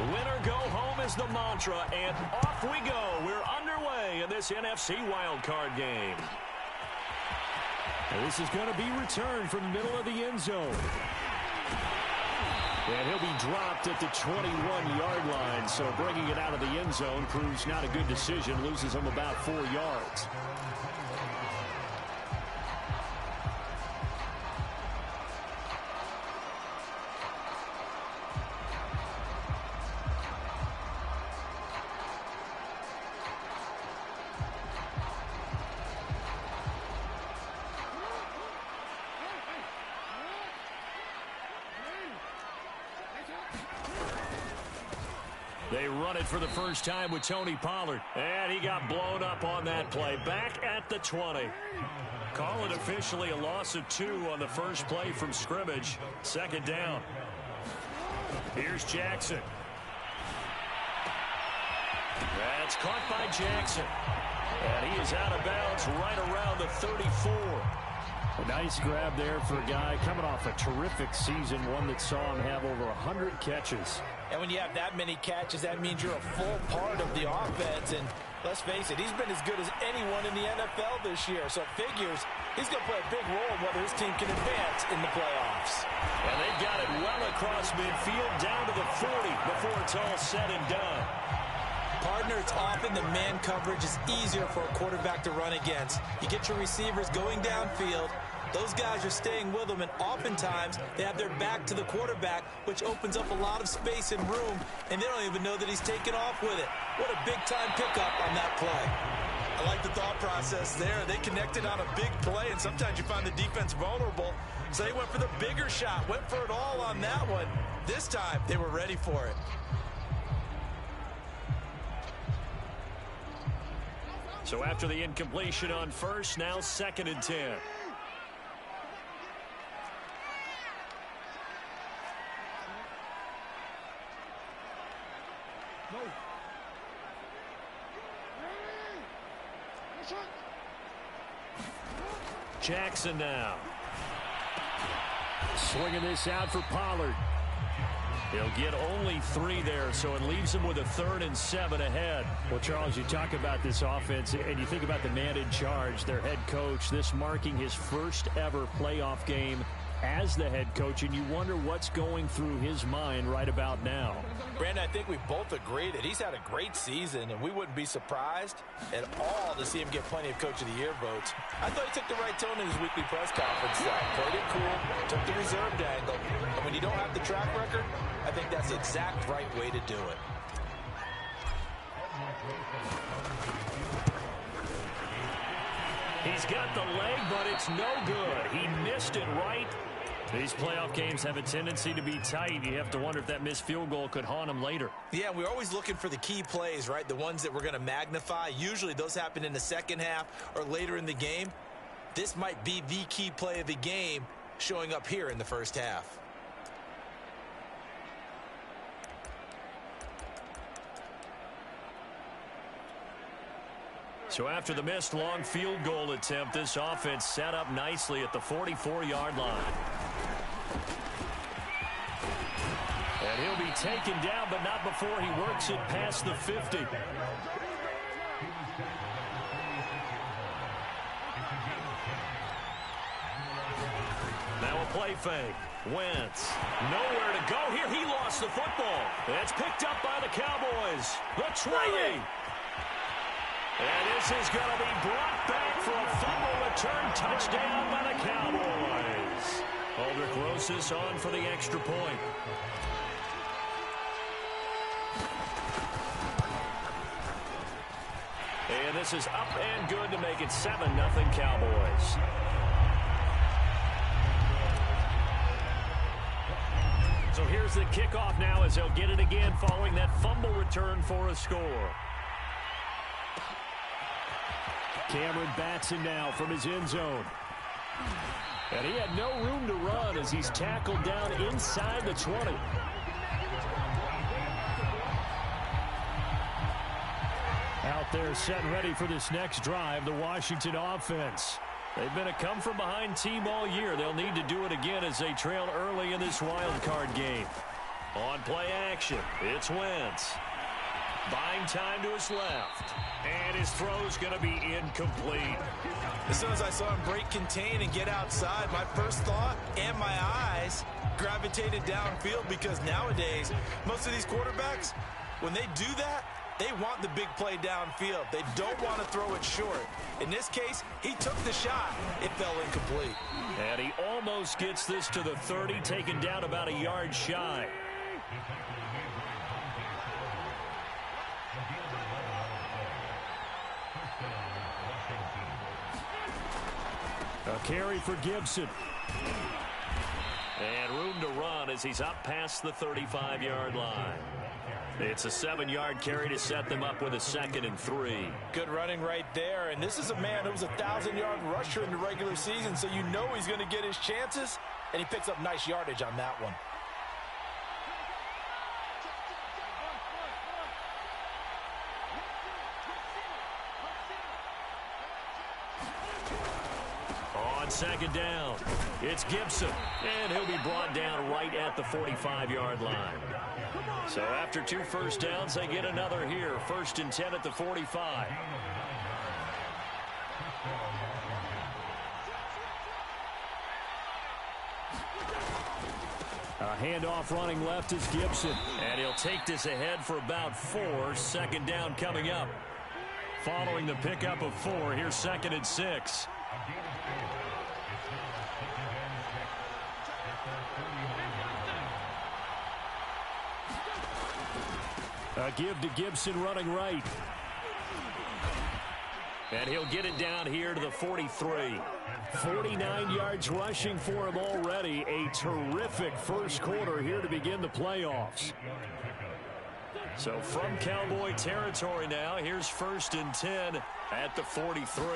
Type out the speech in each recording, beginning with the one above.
Win or go home is the mantra, and off we go. We're underway in this NFC wildcard game. And this is going to be returned from the middle of the end zone. And he'll be dropped at the 21-yard line, so bringing it out of the end zone proves not a good decision, loses him about 4 yards. They run it for the first time with Tony Pollard. And he got blown up on that play. Back at the 20. Call it officially a loss of 2 on the first play from scrimmage. Second down. Here's Jackson. That's caught by Jackson. And he is out of bounds right around the 34. A nice grab there for a guy coming off a terrific season, one that saw him have over 100 catches. And when you have that many catches, that means you're a full part of the offense. And let's face it, he's been as good as anyone in the NFL this year. So it figures he's going to play a big role in whether his team can advance in the playoffs. And they've got it well across midfield down to the 40 before it's all said and done. Partner, it's often the man coverage is easier for a quarterback to run against. You get your receivers going downfield. Those guys are staying with them, and oftentimes they have their back to the quarterback, which opens up a lot of space and room, and they don't even know that he's taken off with it. What a big-time pickup on that play. I like the thought process there. They connected on a big play, and sometimes you find the defense vulnerable, so they went for the bigger shot, went for it all on that one. This time, they were ready for it. So after the incompletion on first, now 2nd and 10. Jackson now. Swinging this out for Pollard. He'll get only 3 there, so it leaves him with a 3rd and 7 ahead. Well, Charles, you talk about this offense, and you think about the man in charge, their head coach, this marking his first ever playoff game as the head coach, and you wonder what's going through his mind right about now. Brandon, I think we both agree that he's had a great season, and we wouldn't be surprised at all to see him get plenty of Coach of the Year votes. I thought he took the right tone in his weekly press conference. Played it cool, took the reserved angle, and when you don't have the track record, I think that's the exact right way to do it. He's got the leg, but it's no good. He missed it right. These playoff games have a tendency to be tight. You have to wonder if that missed field goal could haunt him later. Yeah, we're always looking for the key plays, right? The ones that we're going to magnify. Usually those happen in the second half or later in the game. This might be the key play of the game showing up here in the first half. So after the missed long field goal attempt, this offense set up nicely at the 44-yard line. And he'll be taken down, but not before he works it past the 50. Now a play fake. Wentz. Nowhere to go here. He lost the football. It's picked up by the Cowboys. The 20. And this is going to be brought back for a fumble return touchdown by the Cowboys. Aldrich Rosas on for the extra point. And this is up and good to make it 7-0 Cowboys. So here's the kickoff now as they'll get it again following that fumble return for a score. Cameron Batson now from his end zone. And he had no room to run as he's tackled down inside the 20. Out there set and ready for this next drive, the Washington offense. They've been a come-from-behind team all year. They'll need to do it again as they trail early in this wild card game. On play action, it's Wentz. Buying time to his left. And his throw's going to be incomplete. As soon as I saw him break contain and get outside, my first thought and my eyes gravitated downfield, because nowadays, most of these quarterbacks, when they do that, they want the big play downfield. They don't want to throw it short. In this case, he took the shot. It fell incomplete. And he almost gets this to the 30, taken down about a yard shy. A carry for Gibson. And room to run as he's up past the 35-yard line. It's a 7-yard carry to set them up with a 2nd and 3. Good running right there. And this is a man who was a 1,000-yard rusher in the regular season, so you know he's going to get his chances, and he picks up nice yardage on that one. On 2nd down, it's Gibson, and he'll be brought down right at the 45-yard line. So after 2 first downs, they get another here. 1st and 10 at the 45. A handoff running left is Gibson, and he'll take this ahead for about 4. 2nd down coming up. Following the pickup of 4, here's 2nd and 6. A give to Gibson running right. And he'll get it down here to the 43. 49 yards rushing for him already. A terrific first quarter here to begin the playoffs. So from Cowboy territory now, here's 1st and 10 at the 43.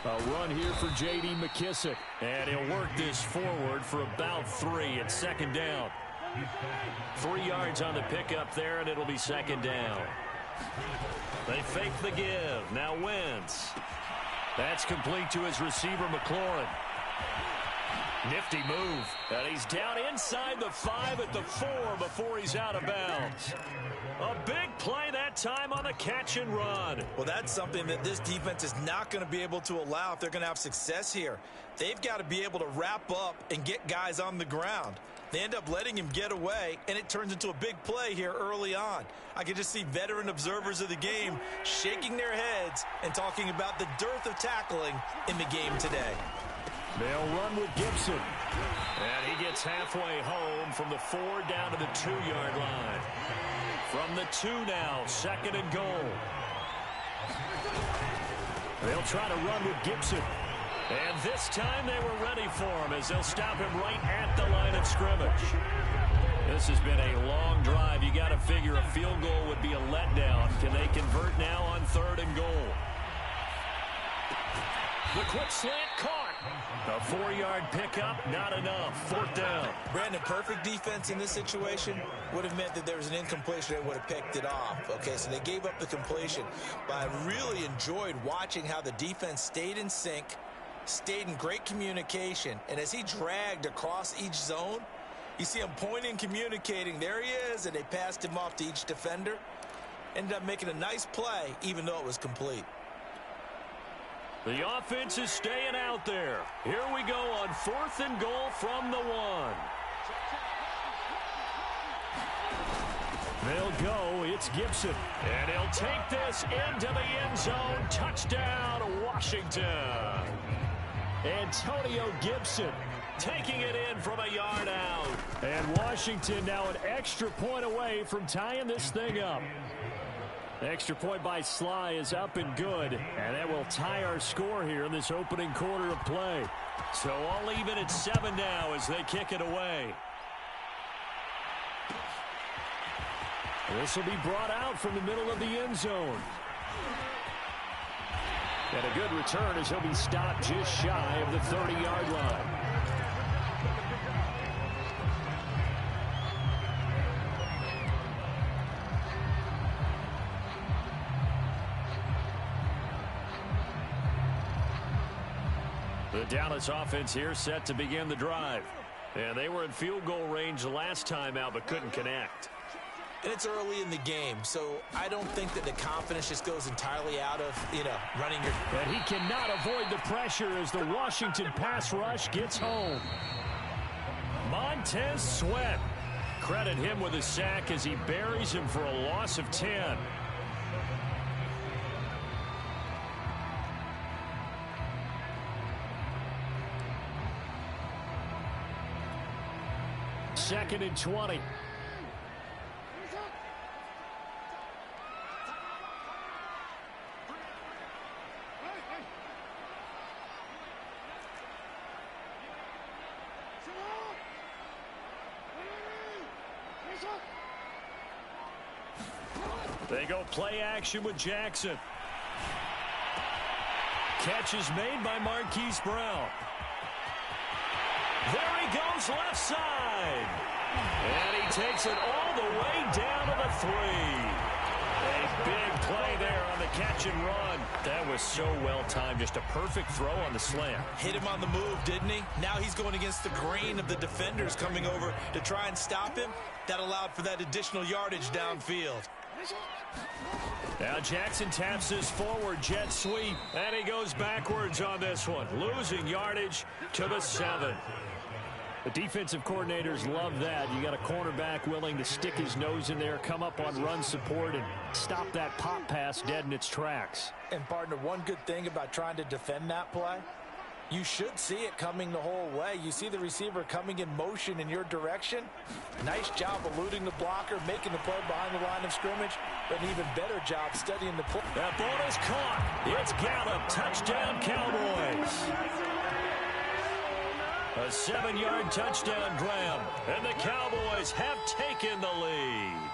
A run here for J.D. McKissick. And he'll work this forward for about 3 at 2nd down. 3 yards on the pickup there, and it'll be 2nd down. They fake the give. Now Wentz. That's complete to his receiver, McLaurin. Nifty move. And he's down inside the 5 at the 4 before he's out of bounds. A big play that time on the catch and run. Well, that's something that this defense is not going to be able to allow if they're going to have success here. They've got to be able to wrap up and get guys on the ground. They end up letting him get away, and it turns into a big play here early on. I can just see veteran observers of the game shaking their heads and talking about the dearth of tackling in the game today. They'll run with Gibson. And he gets halfway home from the 4 down to the 2-yard line. From the 2 now, 2nd and goal. They'll try to run with Gibson. And this time they were ready for him as they'll stop him right at the line of scrimmage. This has been a long drive. You got to figure a field goal would be a letdown. Can they convert now on 3rd and goal? The quick slant caught. A 4-yard pickup, not enough. 4th down. Brandon, perfect defense in this situation would have meant that there was an incompletion that would have picked it off. Okay, so they gave up the completion. But I really enjoyed watching how the defense stayed in sync, stayed in great communication, and as he dragged across each zone, you see him pointing, communicating. There he is, and they passed him off to each defender. Ended up making a nice play, even though it was complete. The offense is staying out there. Here we go on 4th and goal from the 1. They'll go. It's Gibson. And he'll take this into the end zone. Touchdown, Washington. Antonio Gibson taking it in from a yard out. And Washington now an extra point away from tying this thing up. The extra point by Sly is up and good, and that will tie our score here in this opening quarter of play. So all even at 7 now as they kick it away. This will be brought out from the middle of the end zone. And a good return as he'll be stopped just shy of the 30-yard line. The Dallas offense here set to begin the drive. And they were in field goal range last time out but couldn't connect. And it's early in the game, so I don't think that the confidence just goes entirely out of, running your... But he cannot avoid the pressure as the Washington pass rush gets home. Montez Sweat. Credit him with a sack as he buries him for a loss of 10. Second and 20. They go play action with Jackson. Catch is made by Marquise Brown. There he goes left side. And he takes it all the way down to the 3. A big play there on the catch and run. That was so well timed. Just a perfect throw on the slant. Hit him on the move, didn't he? Now he's going against the grain of the defenders coming over to try and stop him. That allowed for that additional yardage downfield. Now Jackson taps his forward jet sweep, and he goes backwards on this one, losing yardage to the 7. The defensive coordinators love that. You got a cornerback willing to stick his nose in there, come up on run support, and stop that pop pass dead in its tracks. And, partner, one good thing about trying to defend that play, you should see it coming the whole way. You see the receiver coming in motion in your direction. Nice job eluding the blocker, making the play behind the line of scrimmage, but an even better job studying the play. That ball is caught. It's Gallup. Touchdown, Cowboys. A 7-yard touchdown grab, and the Cowboys have taken the lead.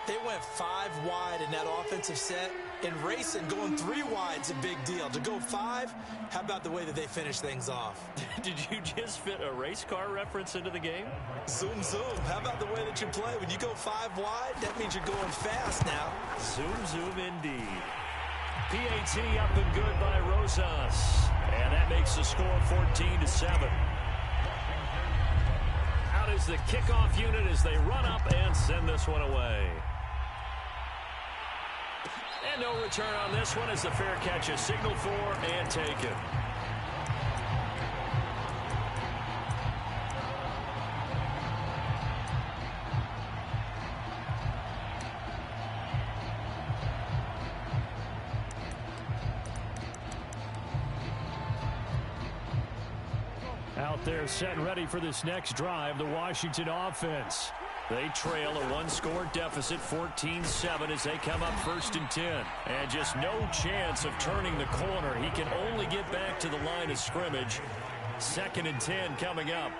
They went 5 wide in that offensive set, and racing going 3 wide is a big deal. To go 5, how about the way that they finish things off? Did you just fit a race car reference into the game? Zoom, zoom. How about the way that you play? When you go 5 wide, that means you're going fast now. Zoom, zoom indeed. PAT up and good by Rosas. And that makes the score 14-7. Out is the kickoff unit as they run up and send this one away. And no return on this one as the fair catch is signaled for and taken. Out there set and ready for this next drive, the Washington offense. They trail a 1-score deficit, 14-7, as they come up 1st and 10. And just no chance of turning the corner. He can only get back to the line of scrimmage. 2nd and 10 coming up.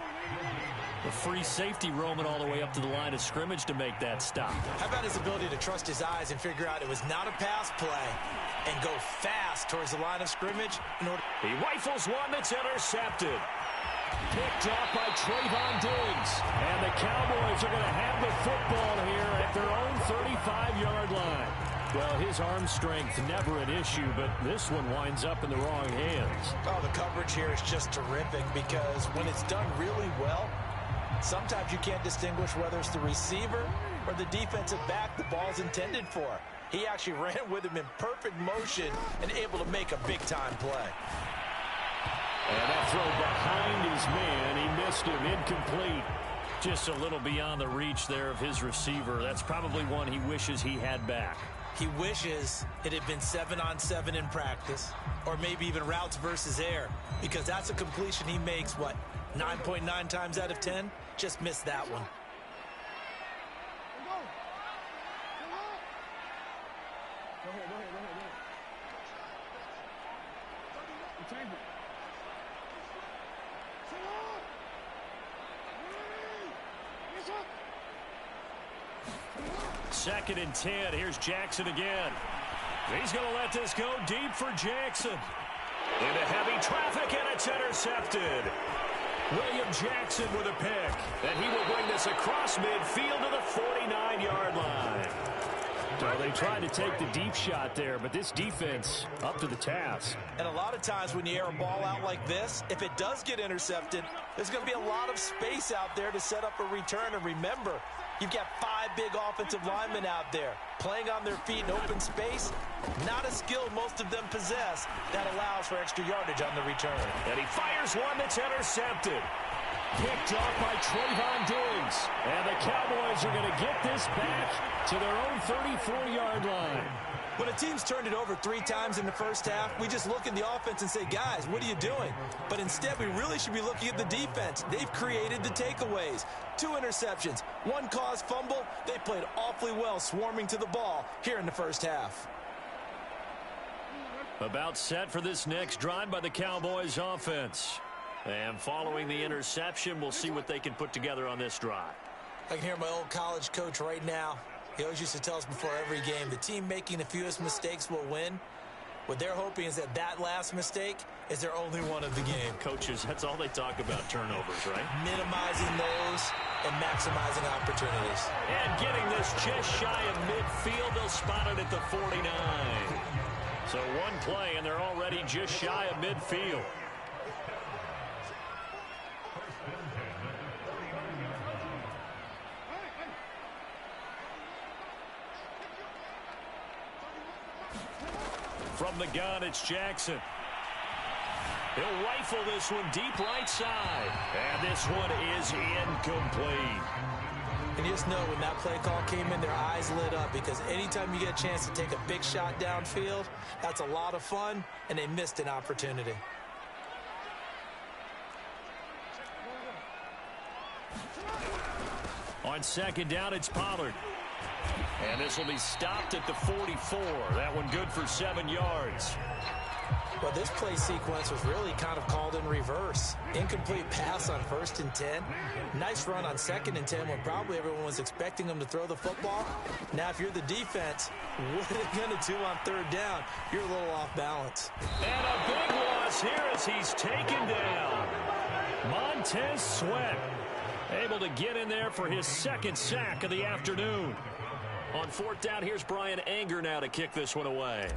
The free safety roaming all the way up to the line of scrimmage to make that stop. How about his ability to trust his eyes and figure out it was not a pass play and go fast towards the line of scrimmage? He rifles one that's intercepted. Picked off by Trayvon Diggs. And the Cowboys are going to have the football here at their own 35-yard line. Well, his arm strength never an issue, but this one winds up in the wrong hands. Oh, the coverage here is just terrific because when it's done really well, sometimes you can't distinguish whether it's the receiver or the defensive back the ball's intended for. He actually ran with him in perfect motion and able to make a big-time play. And that throw behind his man, he missed him, incomplete. Just a little beyond the reach there of his receiver. That's probably one he wishes he had back. He wishes it had been 7-on-7 in practice, or maybe even routes versus air, because that's a completion he makes, what, 9.9 times out of 10? Just missed that one. Second and 10. Here's Jackson again. He's going to let this go deep for Jackson. Into heavy traffic, and it's intercepted. William Jackson with a pick. And he will bring this across midfield to the 49-yard line. So they tried to take the deep shot there, but this defense up to the task. And a lot of times when you air a ball out like this, if it does get intercepted, there's going to be a lot of space out there to set up a return. And remember, you've got 5 big offensive linemen out there playing on their feet in open space. Not a skill most of them possess that allows for extra yardage on the return. And he fires one that's intercepted. Picked off by Trayvon Diggs. And the Cowboys are going to get this back to their own 34-yard line. When a team's turned it over 3 times in the first half, we just look at the offense and say, guys, what are you doing? But instead, we really should be looking at the defense. They've created the takeaways. 2 interceptions, 1 caused fumble. They played awfully well swarming to the ball here in the first half. About set for this next drive by the Cowboys offense. And following the interception, we'll see what they can put together on this drive. I can hear my old college coach right now. He always used to tell us before every game, the team making the fewest mistakes will win. What they're hoping is that last mistake is their only one of the game. Coaches, that's all they talk about, turnovers, right? Minimizing those and maximizing opportunities. And getting this just shy of midfield, they'll spot it at the 49. So one play, and they're already just shy of midfield. From the gun, it's Jackson. He'll rifle this one deep right side. And this one is incomplete. And you just know when that play call came in, their eyes lit up, because anytime you get a chance to take a big shot downfield, that's a lot of fun, and they missed an opportunity. On second down, it's Pollard. And this will be stopped at the 44. That one good for 7 yards. Well, this play sequence was really kind of called in reverse. Incomplete pass on 1st and 10. Nice run on 2nd and 10 when probably everyone was expecting them to throw the football. Now, if you're the defense, what are they going to do on 3rd down? You're a little off balance. And a big loss here as he's taken down. Montez Sweat able to get in there for his 2nd sack of the afternoon. On 4th down, here's Brian Anger now to kick this one away.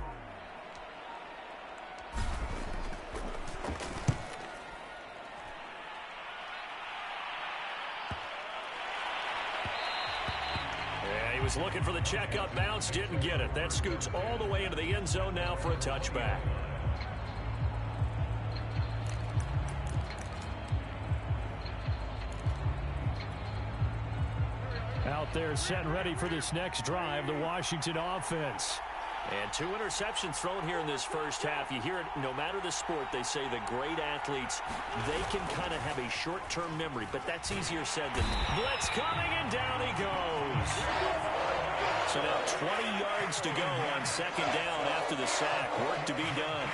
Yeah, he was looking for the checkup bounce, didn't get it. That scoots all the way into the end zone now for a touchback. Out there set and ready for this next drive, the Washington offense. And 2 interceptions thrown here in this first half. You hear it, no matter the sport, they say the great athletes, they can kind of have a short-term memory, but that's easier said than done. Blitz coming, and down he goes. So now 20 yards to go on 2nd down after the sack. Work to be done.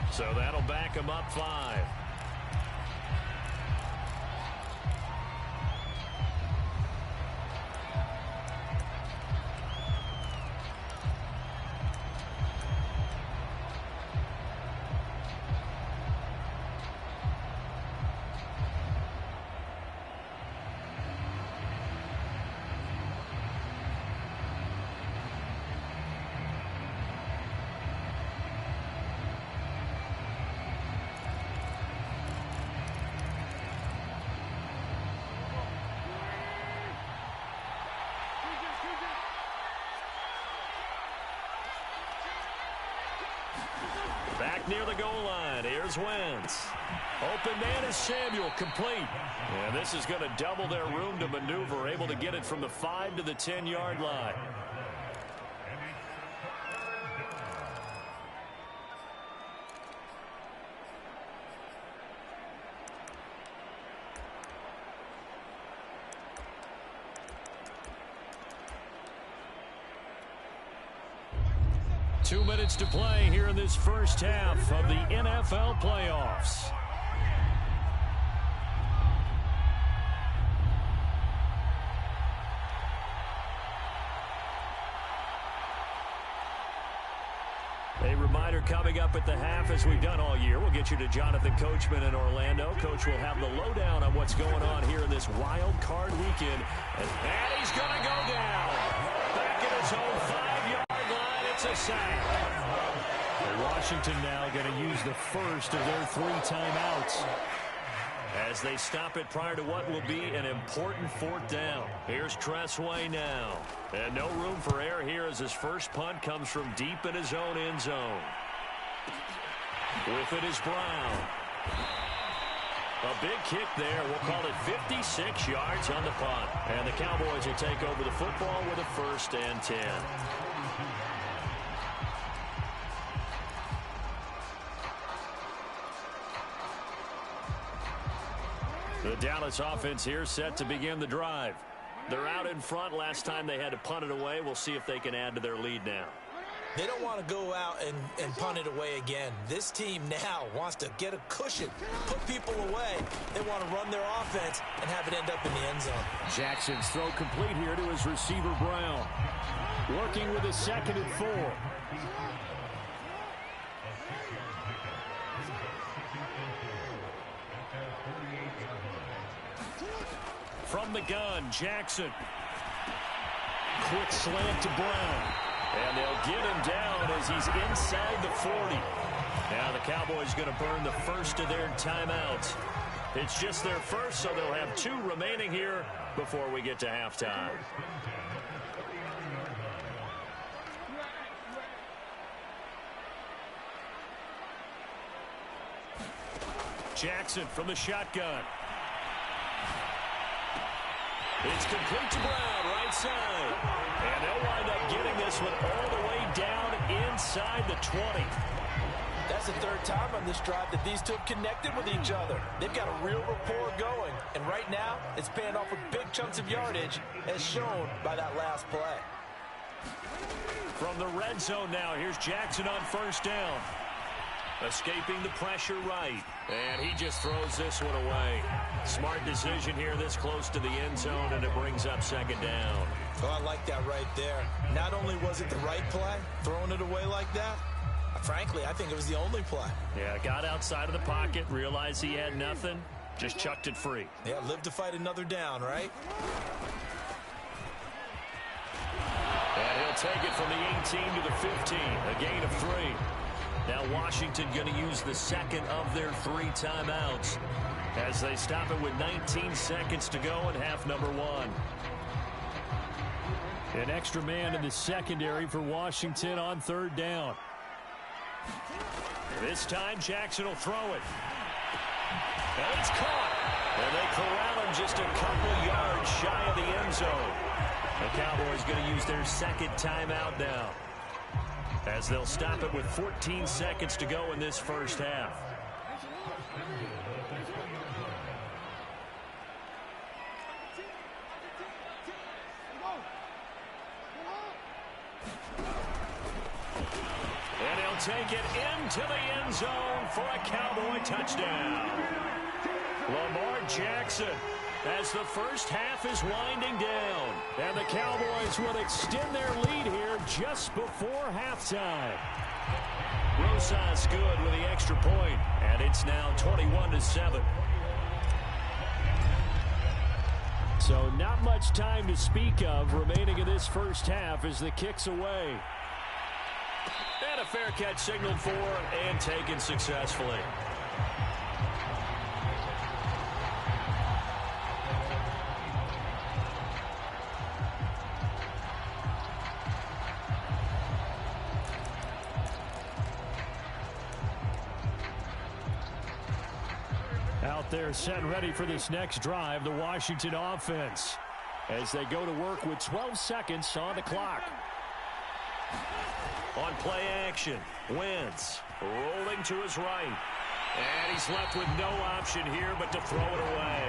So that'll back him up 5. Back near the goal line. Here's Wentz. Open man is Samuel, complete. And this is going to double their room to maneuver, able to get it from the 5 to the 10-yard line. minutes to play here in this first half of the NFL playoffs. A reminder coming up at the half, as we've done all year. We'll get you to Jonathan Coachman in Orlando. Coach will have the lowdown on what's going on here in this wild card weekend. And he's going to go down. Back at his own 5-yard line. It's a sack. Washington now going to use the first of their 3 timeouts as they stop it prior to what will be an important 4th down. Here's Tressway now. And no room for error here as his first punt comes from deep in his own end zone. With it is Brown. A big kick there. We'll call it 56 yards on the punt. And the Cowboys will take over the football with a 1st and 10. The Dallas offense here set to begin the drive. They're out in front. Last time they had to punt it away. We'll see if they can add to their lead now. They don't want to go out and punt it away again. This team now wants to get a cushion, put people away. They want to run their offense and have it end up in the end zone. Jackson's throw complete here to his receiver, Brown. Working with a 2nd and 4. From the gun, Jackson. Quick slant to Brown. And they'll get him down as he's inside the 40. Now the Cowboys going to burn the first of their timeouts. It's just their first, so they'll have 2 remaining here before we get to halftime. Jackson from the shotgun. It's complete to Brown, right side. And they'll wind up getting this one all the way down inside the 20. That's the 3rd time on this drive that these 2 have connected with each other. They've got a real rapport going. And right now, it's paying off with big chunks of yardage, as shown by that last play. From the red zone now, here's Jackson on 1st down. Escaping the pressure right. And he just throws this one away. Smart decision here this close to the end zone, and it brings up 2nd down. Oh, I like that right there. Not only was it the right play, throwing it away like that, frankly, I think it was the only play. Yeah, got outside of the pocket, realized he had nothing, just chucked it free. Yeah, live to fight another down, right? And he'll take it from the 18 to the 15, a gain of 3. Now Washington going to use the 2nd of their 3 timeouts as they stop it with 19 seconds to go in half number 1. An extra man in the secondary for Washington on 3rd down. This time Jackson will throw it. And it's caught. And they corral him just a couple yards shy of the end zone. The Cowboys going to use their 2nd timeout now, as they'll stop it with 14 seconds to go in this first half. And he'll take it into the end zone for a Cowboy touchdown. Lamar Jackson, as the first half is winding down. And the Cowboys will extend their lead here just before halftime. Rosas good with the extra point, and it's now 21-7. So not much time to speak of remaining in this first half as the kick's away. And a fair catch signaled for and taken successfully. Out there set and ready for this next drive, the Washington offense, as they go to work with 12 seconds on the clock. On play action, Wentz rolling to his right. And he's left with no option here but to throw it away.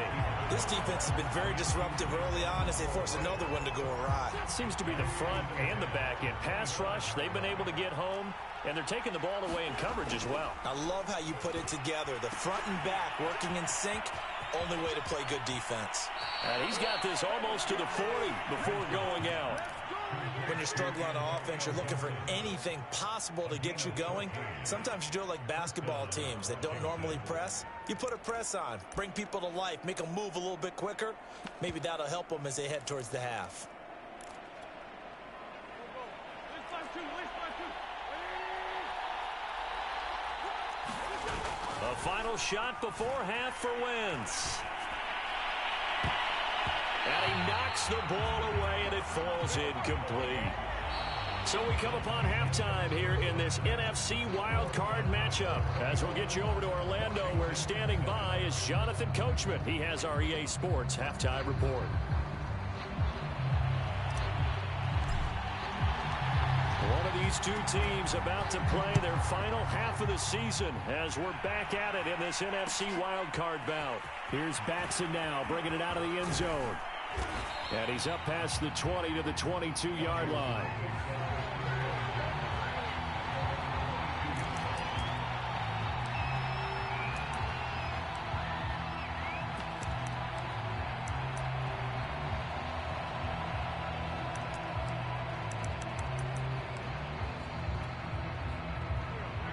This defense has been very disruptive early on as they force another one to go awry. It seems to be the front and the back end. Pass rush, they've been able to get home, and they're taking the ball away in coverage as well. I love how you put it together. The front and back working in sync, only way to play good defense. And he's got this almost to the 40 before going out. When you're struggling on offense, you're looking for anything possible to get you going. Sometimes you do it like basketball teams that don't normally press. You put a press on, bring people to life, make them move a little bit quicker. Maybe that'll help them as they head towards the half. A final shot before half for Wentz. And he knocks the ball away, and it falls incomplete. So we come upon halftime here in this NFC wildcard matchup. As we'll get you over to Orlando, where standing by is Jonathan Coachman. He has our EA Sports halftime report. One of these two teams about to play their final half of the season as we're back at it in this NFC wildcard bout. Here's Batson now, bringing it out of the end zone. And he's up past the 20 to the 22-yard line.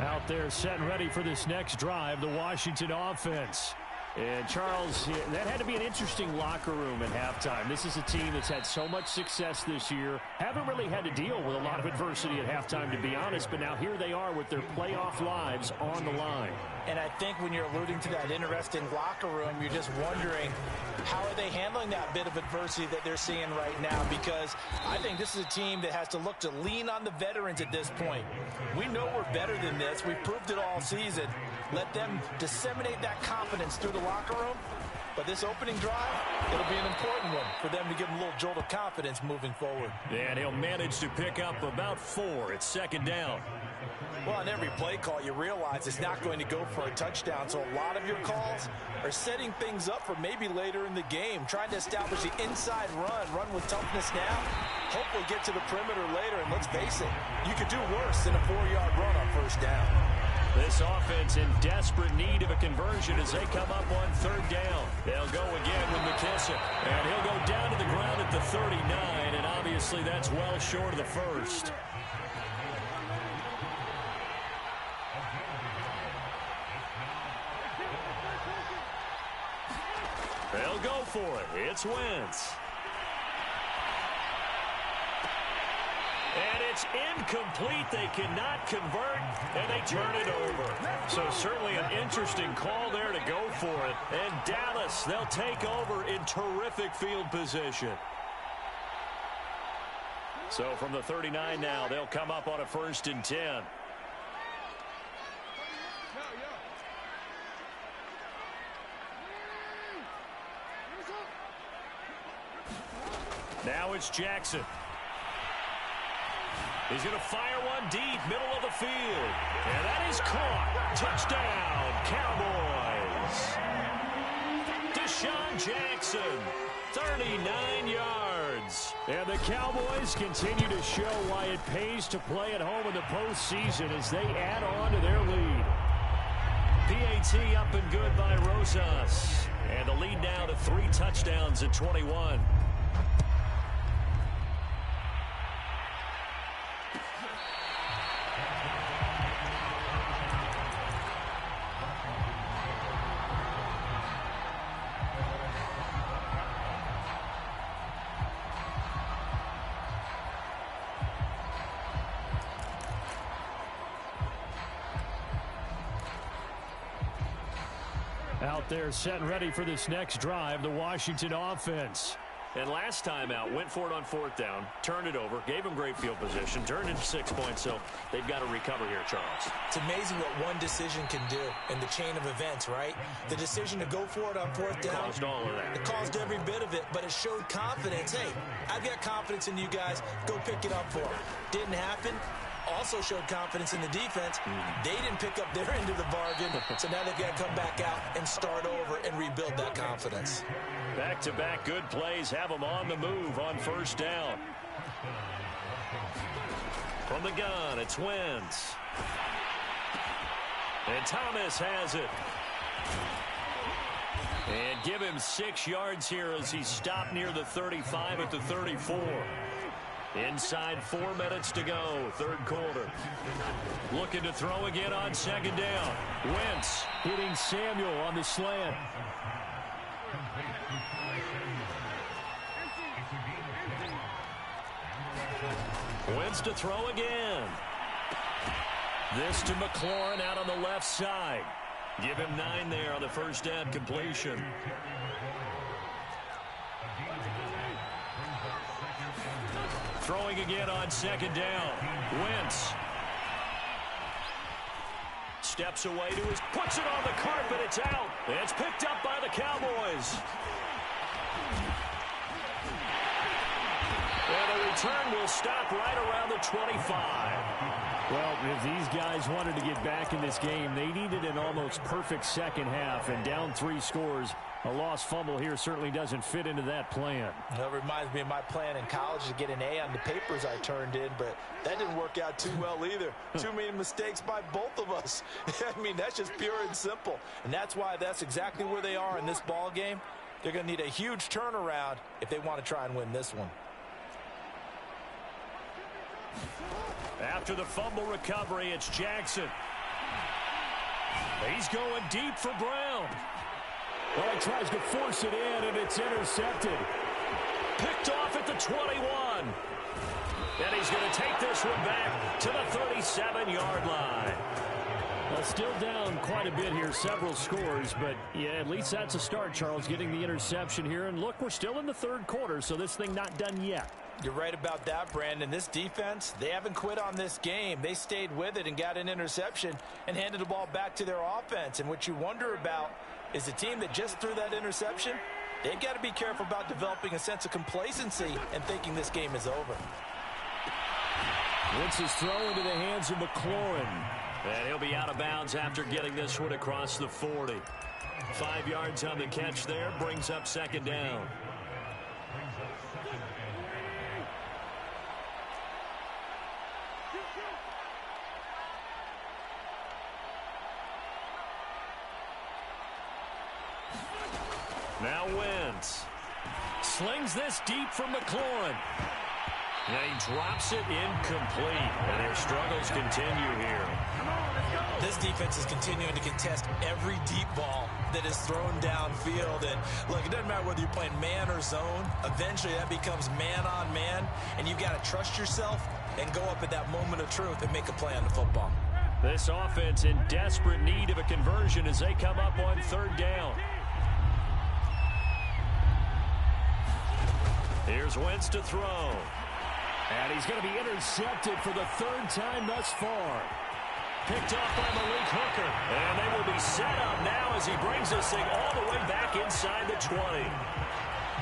Out there set and ready for this next drive, the Washington offense. And, Charles, that had to be an interesting locker room at halftime. This is a team that's had so much success this year. Haven't really had to deal with a lot of adversity at halftime, to be honest. But now here they are with their playoff lives on the line. And I think when you're alluding to that interesting locker room, you're just wondering how are they handling that bit of adversity that they're seeing right now, because I think this is a team that has to look to lean on the veterans at this point. We know we're better than this. We've proved it all season. Let them disseminate that confidence through the locker room. But this opening drive, it'll be an important one for them to give them a little jolt of confidence moving forward. And he'll manage to pick up about 4. It's second down. Well, on every play call, you realize it's not going to go for a touchdown. So a lot of your calls are setting things up for maybe later in the game, trying to establish the inside run with toughness now. Hopefully get to the perimeter later, and let's face it, you could do worse than a 4-yard run on first down. This offense in desperate need of a conversion as they come up on third down. They'll go again with McKissick. And he'll go down to the ground at the 39, and obviously that's well short of the first. They'll go for it. It's Wentz. And it's incomplete. They cannot convert, and they turn it over. So certainly an interesting call there to go for it. And Dallas, they'll take over in terrific field position. So from the 39 now, they'll come up on a 1st and 10. Now it's Jackson. He's going to fire one deep, middle of the field. And that is caught. Touchdown, Cowboys. Deshaun Jackson, 39 yards. And the Cowboys continue to show why it pays to play at home in the postseason as they add on to their lead. PAT up and good by Rosas. And the lead now to 3 touchdowns at 21. Out there set and ready for this next drive, the Washington offense. And last time out, went for it on 4th down, turned it over, gave them great field position, turned into 6 points, so they've got to recover here, Charles. It's amazing what one decision can do in the chain of events, right? The decision to go for it on 4th down. Caused all of that. It caused every bit of it, but it showed confidence. Hey, I've got confidence in you guys. Go pick it up for them. Didn't happen. also showed confidence in the defense. They didn't pick up their end of the bargain, so now they've got to come back out and start over and rebuild that confidence. Back-to-back good plays have them on the move on first down. From the gun, it's Wentz. And Thomas has it. And give him 6 yards here as he stopped near the 35 at the 34. Inside 4 minutes to go, third quarter. Looking to throw again on second down. Wentz hitting Samuel on the slant. Wentz to throw again. This to McLaurin out on the left side. Give him 9 there on the first down completion. Throwing again on second down. Wentz. Steps away to his, puts it on the carpet, it's out. It's picked up by the Cowboys. And the return will stop right around the 25. Well, if these guys wanted to get back in this game, they needed an almost perfect second half, and down 3 scores. A lost fumble here certainly doesn't fit into that plan. That reminds me of my plan in college to get an A on the papers I turned in, but that didn't work out too well either. Too many mistakes by both of us. I mean, that's just pure and simple. And that's why that's exactly where they are in this ball game. They're going to need a huge turnaround if they want to try and win this one. After the fumble recovery, it's Jackson. He's going deep for Brown. Well, he tries to force it in, and it's intercepted. Picked off at the 21. And he's going to take this one back to the 37-yard line. Well, still down quite a bit here, several scores, but yeah, at least that's a start, Charles, getting the interception here. And look, we're still in the third quarter, so this thing not done yet. You're right about that, Brandon. This defense, they haven't quit on this game. They stayed with it and got an interception and handed the ball back to their offense. And what you wonder about is the team that just threw that interception, they've got to be careful about developing a sense of complacency and thinking this game is over. Wentz is throw into the hands of McLaurin. And he'll be out of bounds after getting this one across the 40. 5 yards on the catch there, brings up second down. Now Wentz slings this deep from McLaurin. And he drops it incomplete. And their struggles continue here. This defense is continuing to contest every deep ball that is thrown downfield. And look, it doesn't matter whether you're playing man or zone. Eventually that becomes man on man. And you've got to trust yourself and go up at that moment of truth and make a play on the football. This offense in desperate need of a conversion as they come up on third down. Here's Wentz to throw. And he's going to be intercepted for the 3rd time thus far. Picked off by Malik Hooker. And they will be set up now as he brings this thing all the way back inside the 20.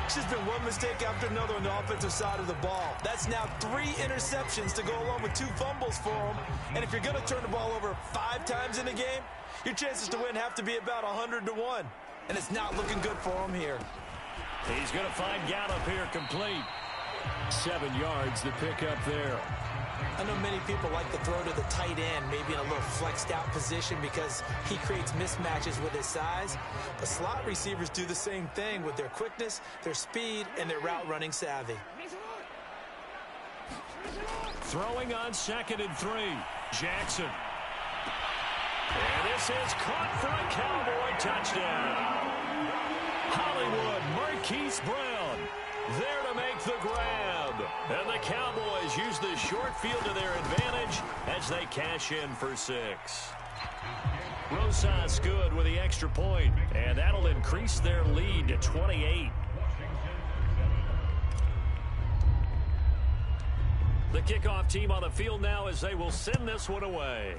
It's just been one mistake after another on the offensive side of the ball. That's now 3 interceptions to go along with 2 fumbles for him. And if you're going to turn the ball over 5 times in a game, your chances to win have to be about 100 to 1. And it's not looking good for him here. He's going to find Gallup here complete. 7 yards the pickup there. I know many people like to throw to the tight end, maybe in a little flexed out position because he creates mismatches with his size. But slot receivers do the same thing with their quickness, their speed, and their route running savvy. Throwing on 2nd and 3. Jackson. And this is caught for a Cowboy touchdown. Hollywood Marquise Brown there to make the grab. And the Cowboys use the short field to their advantage as they cash in for 6. Rosas good with the extra point, and that'll increase their lead to 28. The kickoff team on the field now as they will send this one away.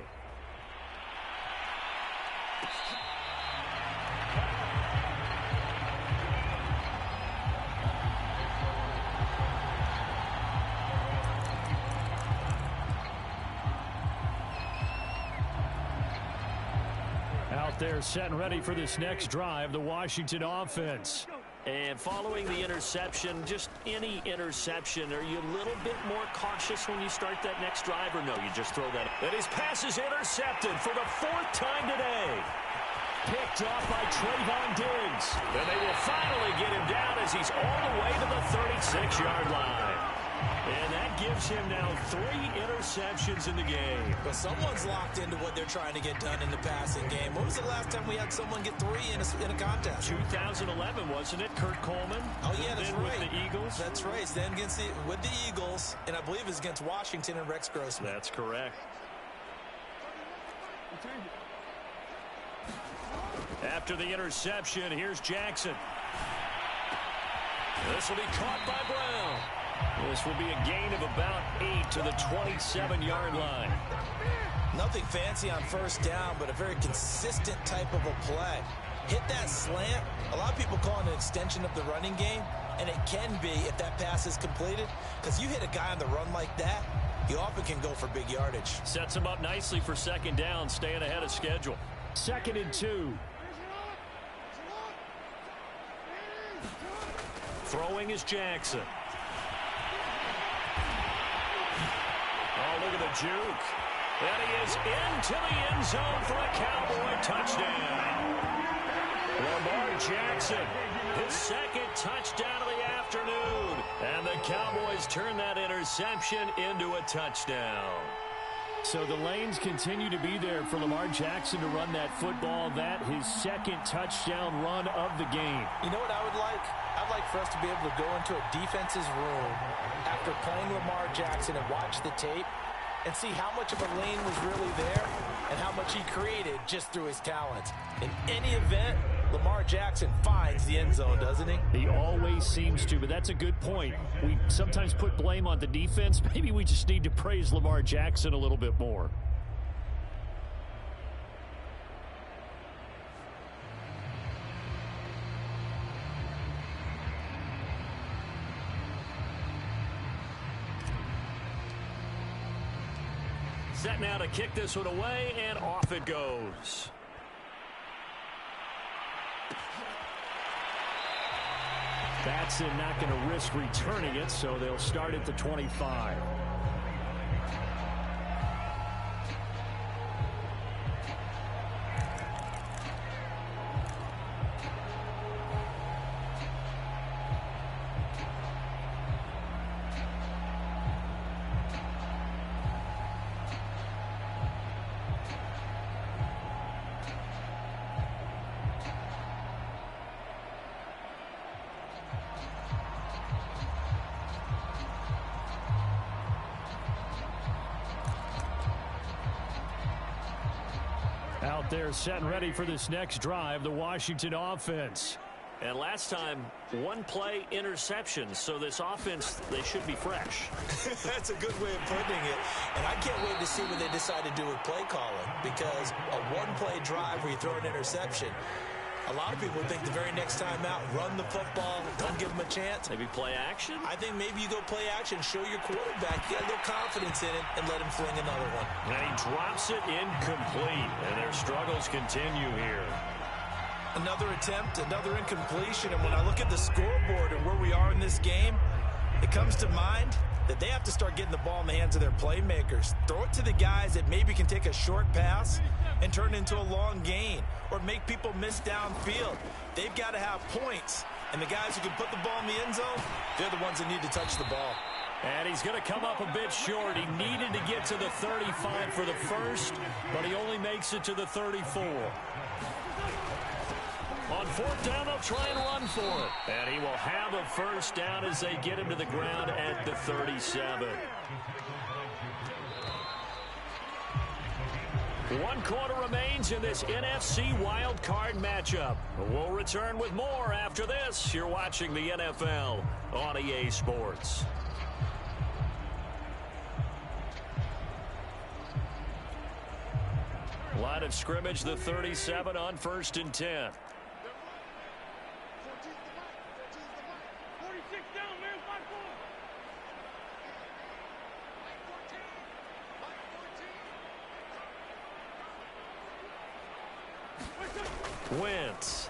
set and ready for this next drive, the Washington offense. And following the interception, just any interception, are you a little bit more cautious when you start that next drive, or no, you just throw that? And his pass is intercepted for the 4th time today. Picked off by Trayvon Diggs. And they will finally get him down as he's all the way to the 36-yard line. And that gives him now 3 interceptions in the game. But someone's locked into what they're trying to get done in the passing game. When was the last time we had someone get 3 in a contest? 2011, wasn't it? Kurt Coleman. Oh, yeah, that's right. With the Eagles. That's right. Then with the Eagles, and I believe it's against Washington and Rex Grossman. That's correct. After the interception, here's Jackson. This will be caught by Brown. This will be a gain of about 8 to the 27-yard line. Nothing fancy on first down, but a very consistent type of a play. Hit that slant. A lot of people call it an extension of the running game, and it can be if that pass is completed, because you hit a guy on the run like that, you often can go for big yardage. Sets him up nicely for second down, staying ahead of schedule. 2nd and 2. Throwing is Jackson. Oh, look at the juke. And he is into the end zone for a Cowboy touchdown. Lamar Jackson, his 2nd touchdown of the afternoon. And the Cowboys turn that interception into a touchdown. So the lanes continue to be there for Lamar Jackson to run that football. That his 2nd touchdown run of the game. You know what I would like? I'd like for us to be able to go into a defense's room after playing Lamar Jackson and watch the tape and see how much of a lane was really there and how much he created just through his talents. In any event, Lamar Jackson finds the end zone, doesn't he? He always seems to, but that's a good point. We sometimes put blame on the defense. Maybe we just need to praise Lamar Jackson a little bit more. Set now to kick this one away, and off it goes. Batson not going to risk returning it, so they'll start at the 25. Out there set and ready for this next drive, the Washington offense. And last time, 1 play interception, so this offense, they should be fresh. That's a good way of putting it. And I can't wait to see what they decide to do with play calling, because a 1-play drive where you throw an interception, a lot of people think the very next time out, run the football, don't give them a chance. Maybe play action? I think maybe you go play action, show your quarterback, you got a little confidence in it, and let him fling another one. And he drops it incomplete, and their struggles continue here. Another attempt, another incompletion, and when I look at the scoreboard and where we are in this game, it comes to mind that they have to start getting the ball in the hands of their playmakers. Throw it to the guys that maybe can take a short pass and turn it into a long gain or make people miss downfield. They've got to have points, and the guys who can put the ball in the end zone, they're the ones that need to touch the ball. And he's going to come up a bit short. He needed to get to the 35 for the first, but he only makes it to the 34. On 4th down, they'll try and run for it. And he will have a first down as they get him to the ground at the 37. 1 quarter remains in this NFC wild card matchup. We'll return with more after this. You're watching the NFL on EA Sports. Line of scrimmage, the 37 on 1st and 10. Let's go. Wentz.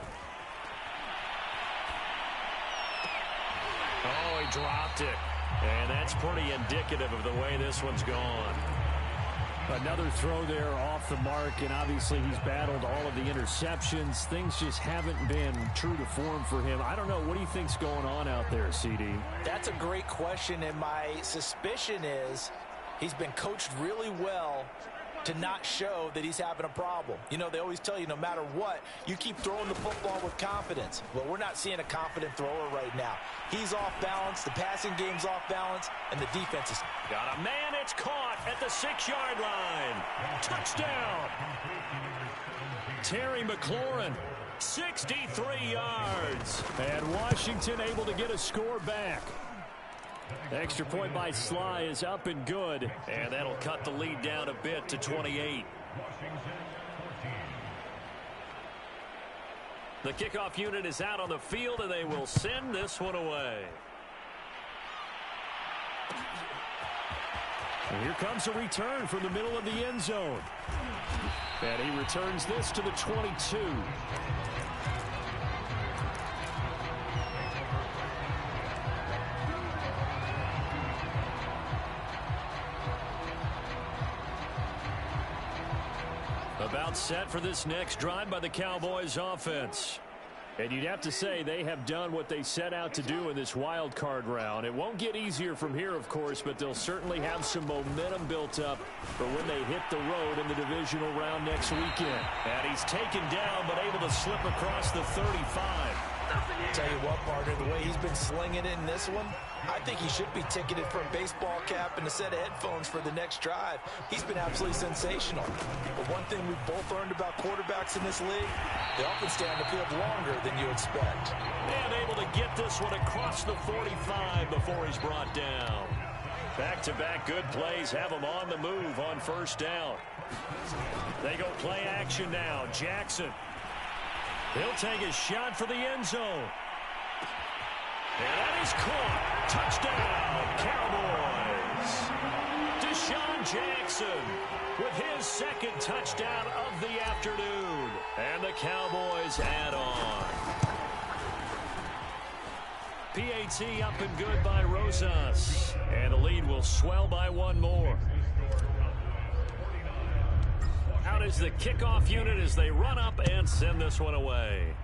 Oh, he dropped it. And that's pretty indicative of the way this one's gone. Another throw there off the mark, and obviously he's battled all of the interceptions. Things just haven't been true to form for him. I don't know. What do you think's going on out there, CD? That's a great question, and my suspicion is he's been coached really well to not show that he's having a problem. You know, they always tell you no matter what, you keep throwing the football with confidence. Well, we're not seeing a confident thrower right now. He's off balance, the passing game's off balance, and the defense is... Got a man, it's caught at the 6-yard line. Touchdown. Terry McLaurin, 63 yards. And Washington able to get a score back. The extra point by Sly is up and good. And that'll cut the lead down a bit to 28. The kickoff unit is out on the field, and they will send this one away. And here comes a return from the middle of the end zone. And he returns this to the 22. About set for this next drive by the Cowboys offense. And you'd have to say they have done what they set out to do in this wild card round. It won't get easier from here, of course, but they'll certainly have some momentum built up for when they hit the road in the divisional round next weekend. And he's taken down but able to slip across the 35. Tell you what, partner, the way he's been slinging it in this one, I think he should be ticketed for a baseball cap and a set of headphones for the next drive. He's been absolutely sensational. But one thing we've both learned about quarterbacks in this league, they often stay on the field longer than you expect. And able to get this one across the 45 before he's brought down. Back-to-back good plays have him on the move on first down. They go play action now. Jackson. He'll take a shot for the end zone. And that is caught. Touchdown, Cowboys. Deshaun Jackson with his second touchdown of the afternoon. And the Cowboys add on. PAT up and good by Rosas. And the lead will swell by one more. Out is the kickoff unit as they run up and send this one away.